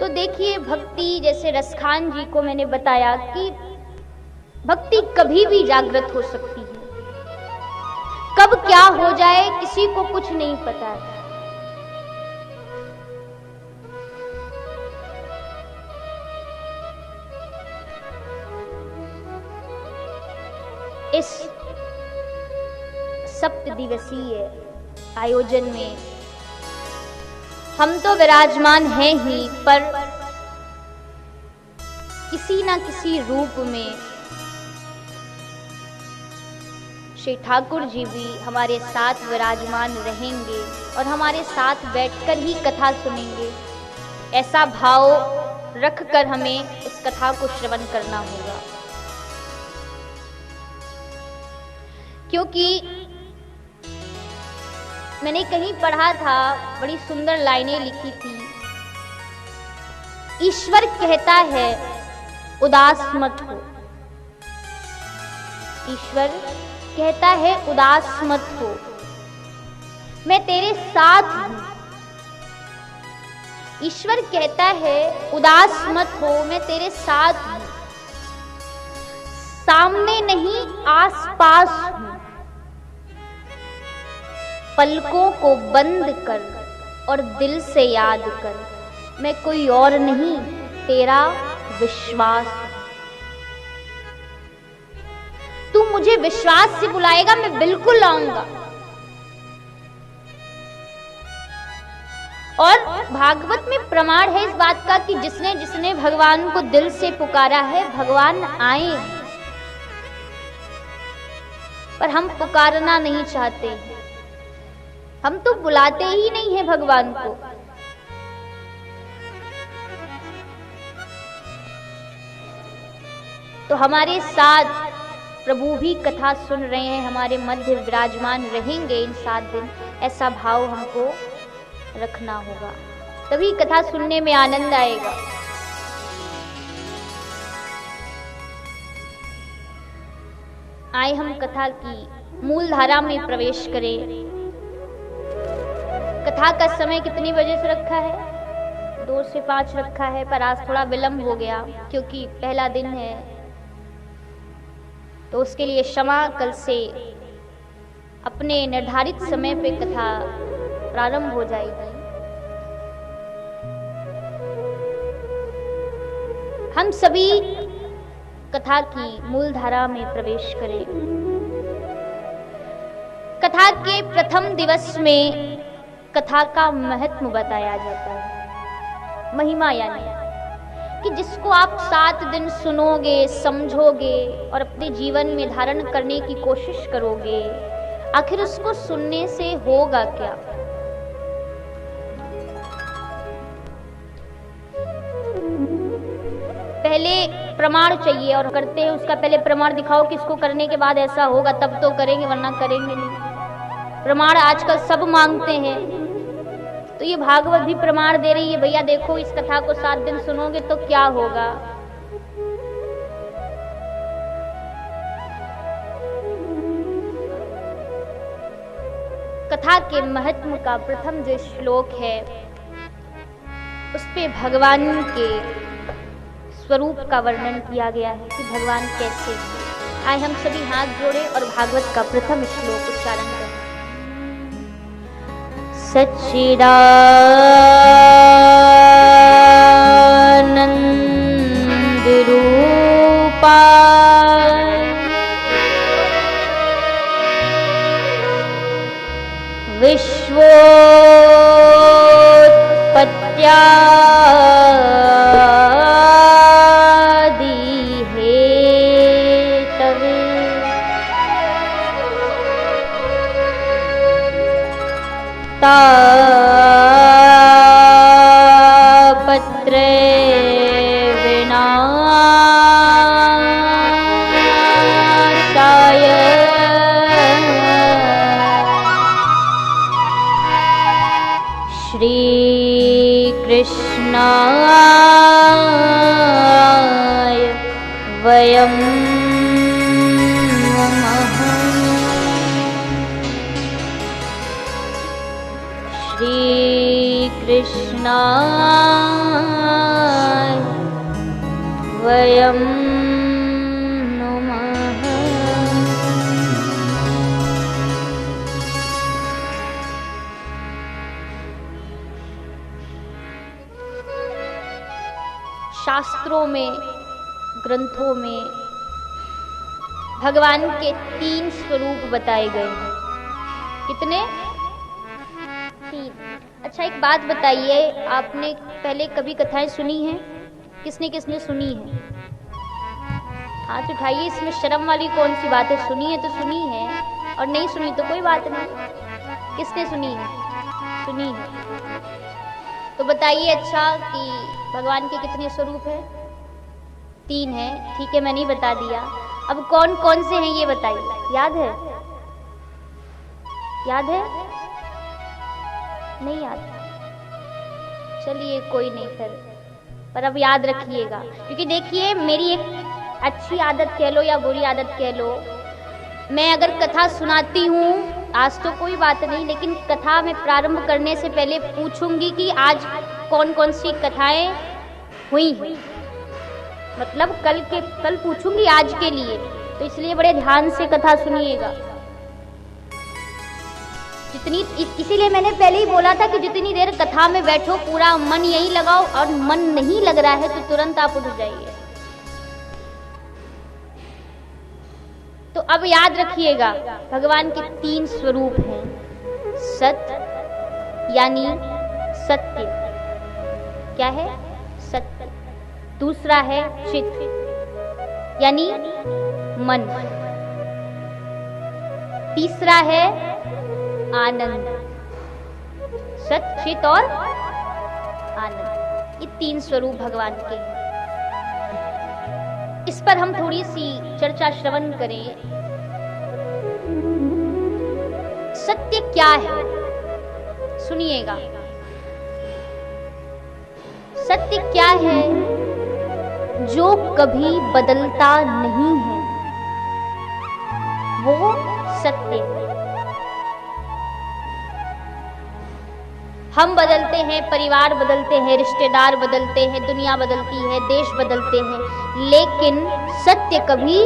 तो देखिए, भक्ति जैसे रसखान जी को मैंने बताया कि भक्ति कभी भी जागृत हो सकती है, कब क्या हो जाए किसी को कुछ नहीं पता है। इस सप्त दिवसीय आयोजन में हम तो विराजमान हैं ही, पर किसी ना किसी रूप में श्री ठाकुर जी भी हमारे साथ विराजमान रहेंगे और हमारे साथ बैठकर ही कथा सुनेंगे। ऐसा भाव रखकर हमें इस कथा को श्रवण करना होगा, क्योंकि मैंने कहीं पढ़ा था, बड़ी सुंदर लाइनें लिखी थी। ईश्वर कहता है उदास मत हो, ईश्वर कहता है उदास मत हो, मैं तेरे साथ हूं। ईश्वर कहता है उदास मत हो, मैं तेरे साथ हूं, सामने नहीं आसपास हूं। पलकों को बंद कर और दिल से याद कर, मैं कोई और नहीं तेरा विश्वास। तू मुझे विश्वास से बुलाएगा, मैं बिल्कुल आऊंगा। और भागवत में प्रमाण है इस बात का कि जिसने जिसने भगवान को दिल से पुकारा है, भगवान आए। पर हम पुकारना नहीं चाहते, हम तो बुलाते ही नहीं है भगवान को। तो हमारे साथ प्रभु भी कथा सुन रहे हैं, हमारे मध्य विराजमान रहेंगे इन 7 दिन, ऐसा भाव हमको रखना होगा, तभी कथा सुनने में आनंद आएगा। आए हम कथा की मूल धारा में प्रवेश करें। कथा का समय कितनी बजे से रखा है? 2 से 5 रखा है, पर आज थोड़ा विलंब हो गया क्योंकि पहला दिन है, तो उसके लिए क्षमा। कल से अपने निर्धारित समय पे कथा प्रारंभ हो जाएगी। हम सभी कथा की मूल धारा में प्रवेश करें। कथा के प्रथम दिवस में कथा का महत्व बताया जाता है, महिमा, यानी कि जिसको आप 7 दिन सुनोगे, समझोगे और अपने जीवन में धारण करने की कोशिश करोगे, आखिर उसको सुनने से होगा क्या? पहले प्रमाण चाहिए और करते हैं उसका पहले प्रमाण दिखाओ कि इसको करने के बाद ऐसा होगा, तब तो करेंगे, वरना करेंगे नहीं। प्रमाण आजकल सब मांगते हैं, तो ये भागवत भी प्रमाण दे रही है, भैया देखो इस कथा को 7 दिन सुनोगे तो क्या होगा। कथा के महत्व का प्रथम जो श्लोक है उस पे भगवान के स्वरूप का वर्णन किया गया है कि भगवान कैसे हैं। आए हम सभी हाथ जोड़े और भागवत का प्रथम श्लोक उच्चारण करें। सच्चिदानंद रूपा विश्वोत्पत्त्यादि हेतवे तापत्रे विनाशाय श्री कृष्णाय वयं नमः। श्री कृष्णाय वयं नुमः। शास्त्रों में, ग्रंथों में भगवान के 3 स्वरूप बताए गए हैं। कितने? 3। अच्छा, एक बात बताइए, आपने पहले कभी कथाएं सुनी हैं? किसने किसने सुनी है? हाथ उठाइए। इसमें शर्म वाली कौन सी बात है? सुनी है तो सुनी है, और नहीं सुनी तो कोई बात नहीं। किसने सुनी है? सुनी है। तो बताइए अच्छा कि भगवान के कितने स्वरूप हैं? 3 हैं। ठीक है, मैंने ही बता दिया। अब कौन कौन से हैं ये बताइए। याद है? याद है? नहीं याद? चलिए कोई नहीं फिर, पर अब याद रखिएगा, क्योंकि देखिए मेरी एक अच्छी आदत कह लो या बुरी आदत कह लो, मैं अगर कथा सुनाती हूँ, आज तो कोई बात नहीं, लेकिन कथा में प्रारंभ करने से पहले पूछूंगी कि आज कौन कौन सी कथाएं हुई हैं। मतलब कल पूछूंगी आज के लिए, तो इसलिए बड़े ध्यान से कथा सुनिएगा। इसीलिए मैंने पहले ही बोला था कि जितनी देर कथा में बैठो पूरा मन यही लगाओ, और मन नहीं लग रहा है तो तुरंत आप उठ जाइए। तो अब याद रखिएगा, भगवान के 3 स्वरूप हैं। सत्य यानी सत्य। क्या है? सत्य। दूसरा है चित यानी मन। तीसरा है आनंद। सत्य, चित और आनंद, ये 3 स्वरूप भगवान के हैं। इस पर हम थोड़ी सी चर्चा श्रवण करें। सत्य क्या है? सुनिएगा। सत्य क्या है? जो कभी बदलता नहीं है, वो सत्य है। हम बदलते हैं, परिवार बदलते हैं, रिश्तेदार बदलते हैं, दुनिया बदलती है, देश बदलते हैं, लेकिन सत्य कभी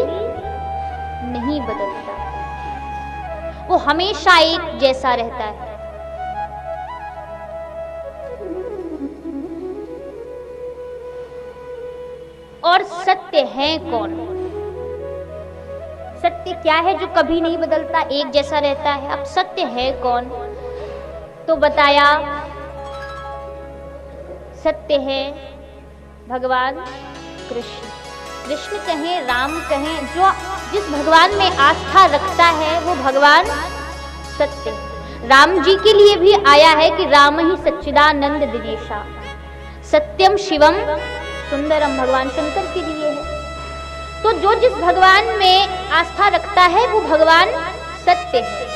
नहीं बदलता। वो हमेशा एक जैसा रहता है। और सत्य है कौन? सत्य क्या है जो कभी नहीं बदलता, एक जैसा रहता है? अब सत्य है कौन? तो बताया, सत्य है भगवान कृष्ण। कृष्ण कहें, राम कहें, जो जिस भगवान में आस्था रखता है वो भगवान सत्य है। राम जी के लिए भी आया है कि राम ही सच्चिदानंद दिनेशा, सत्यम शिवम सुंदरम, भगवान शंकर के लिए है। तो जो जिस भगवान में आस्था रखता है वो भगवान सत्य है।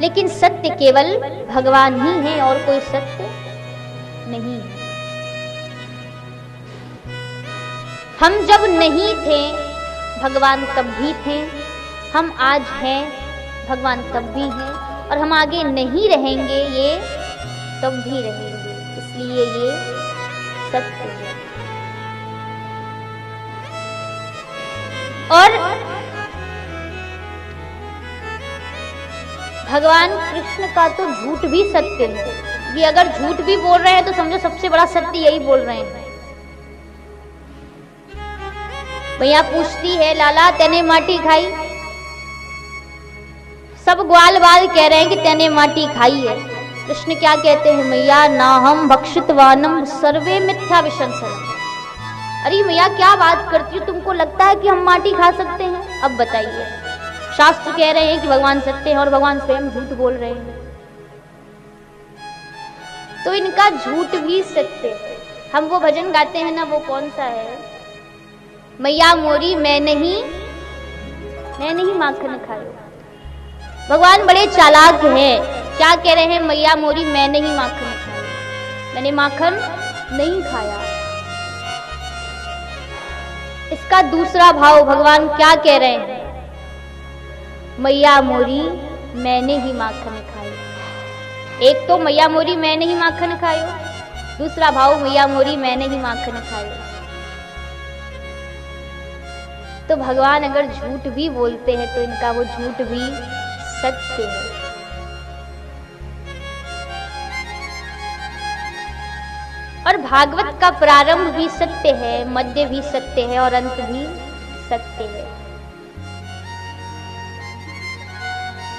लेकिन सत्य केवल भगवान ही है और कोई सत्य नहीं है। हम जब नहीं थे भगवान तब भी थे, हम आज हैं भगवान तब भी हैं, और हम आगे नहीं रहेंगे ये तब भी रहेंगे। इसलिए ये सत्य है। और भगवान कृष्ण का तो झूठ भी सत्य है। ये अगर झूठ भी बोल रहे हैं तो समझो सबसे बड़ा सत्य यही बोल रहे हैं। भैया पूछती है, लाला तेने माटी खाई? सब ग्वाल बाल कह रहे हैं कि तेने माटी खाई है। कृष्ण क्या कहते हैं, मैया ना हम भक्षितवानम सर्वे मिथ्या विशंसनम। अरे मैया क्या बात करती हो, तुमको लगता है कि हम माटी खा सकते हैं? अब बताइए, शास्त्र कह रहे हैं कि भगवान सत्य है और भगवान स्वयं झूठ बोल रहे हैं, तो इनका झूठ भी सत्य है। हम वो भजन गाते हैं ना, वो कौन सा है, मैया मोरी मैं नहीं माखन खायो। भगवान बड़े चालाक हैं। क्या कह रहे हैं, मैया मोरी मैं नहीं माखन खाया, मैंने माखन नहीं खाया। इसका दूसरा भाव भगवान क्या कह रहे हैं, मैया मोरी मैंने ही माखन खाई। एक तो मैया मोरी मैं नहीं माखन खायो, दूसरा भाव मैया मोरी मैंने ही माखन खायो। तो भगवान अगर झूठ भी बोलते हैं तो इनका वो झूठ भी सत्य है। और भागवत का प्रारंभ भी सत्य है, मध्य भी सत्य है और अंत भी सत्य है।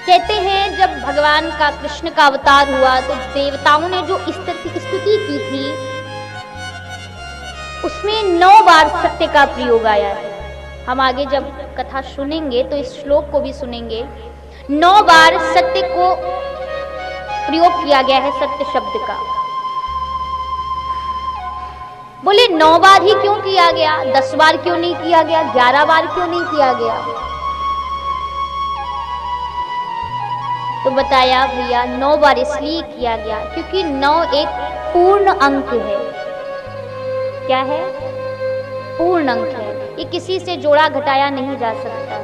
कहते हैं जब भगवान का, कृष्ण का अवतार हुआ तो देवताओं ने जो स्तुति की थी उसमें 9 बार सत्य का प्रयोग आया है। हम आगे जब कथा सुनेंगे तो इस श्लोक को भी सुनेंगे। 9 बार सत्य को प्रयोग किया गया है, सत्य शब्द का। बोले 9 बार ही क्यों किया गया, 10 बार क्यों नहीं किया गया, 11 बार क्यों नहीं किया गया? तो बताया भैया 9 बार इसलिए किया गया क्योंकि 9 एक पूर्ण अंक है। क्या है? पूर्ण अंक है। ये किसी से जोड़ा घटाया नहीं जा सकता है।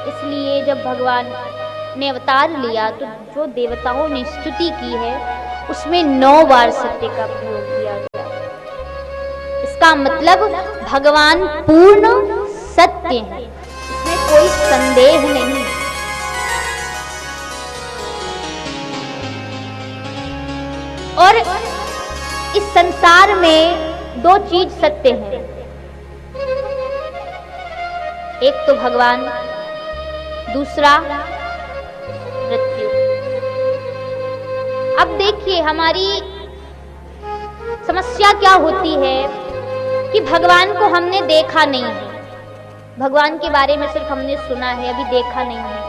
इसलिए जब भगवान ने अवतार लिया तो जो देवताओं ने स्तुति की है उसमें 9 बार सत्य का प्रयोग किया गया। इसका मतलब भगवान पूर्ण सत्य है, इसमें कोई संदेह नहीं। और इस संसार में 2 चीज सत्य है, एक तो भगवान, दूसरा मृत्यु। अब देखिए हमारी समस्या क्या होती है कि भगवान को हमने देखा नहीं है, भगवान के बारे में सिर्फ हमने सुना है, अभी देखा नहीं है।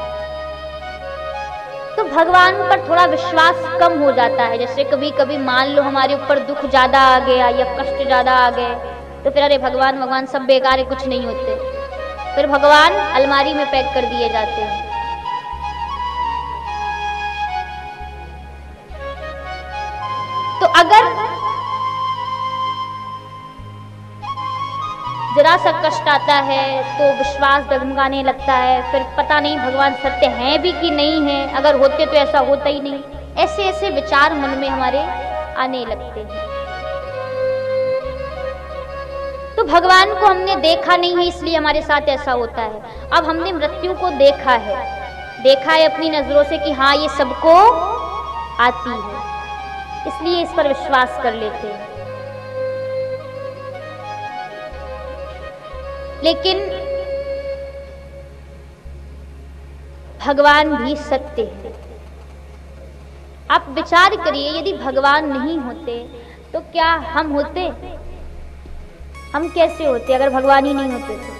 तो भगवान पर थोड़ा विश्वास कम हो जाता है। जैसे कभी कभी मान लो हमारे ऊपर दुख ज्यादा आ गया या कष्ट ज्यादा आ गए तो फिर अरे भगवान भगवान सब बेकार है, कुछ नहीं होते, फिर भगवान अलमारी में पैक कर दिए जाते हैं। तो अगर जरा सा कष्ट आता है तो विश्वास डगमगाने लगता है, फिर पता नहीं भगवान सत्य हैं भी कि नहीं है, अगर होते तो ऐसा होता ही नहीं। ऐसे ऐसे विचार मन में हमारे आने लगते हैं। तो भगवान को हमने देखा नहीं है इसलिए हमारे साथ ऐसा होता है। अब हमने मृत्यु को देखा है अपनी नजरों से कि हाँ ये सबको आती है, इसलिए इस पर विश्वास कर लेते हैं। लेकिन भगवान भी सत्य है। आप विचार करिए, यदि भगवान नहीं होते तो क्या हम होते? हम कैसे होते अगर भगवान ही नहीं होते तो?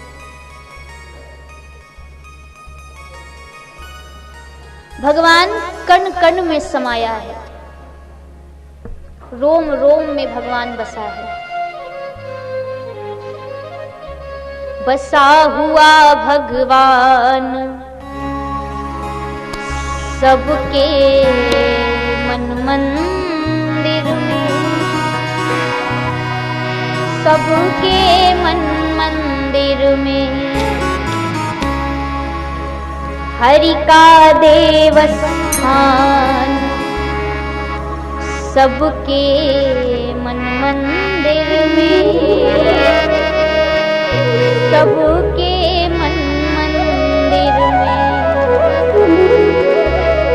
भगवान कण कण में समाया है, रोम रोम में भगवान बसा है। बसा हुआ भगवान सबके मन मंदिर में, सबके मन मंदिर में। हरि का देवस्थान सबके मन मंदिर में, सबके मन मंदिर में।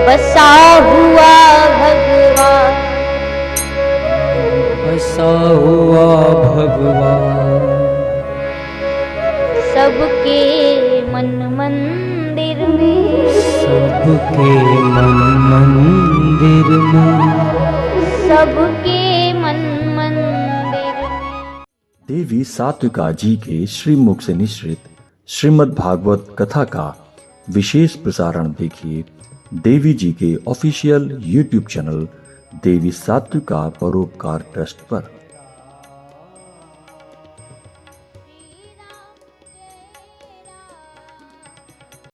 बसा हुआ भगवान, बसा हुआ भगवान सबके मन मंदिर में, सबके मन मंदिर में, सबके मन मंदिर में। देवी सात्विका जी के श्रीमुख से निश्रित श्रीमद् भागवत कथा का विशेष प्रसारण देखिए देवी जी के ऑफिशियल YouTube चैनल देवी सात्विका परोपकार ट्रस्ट पर।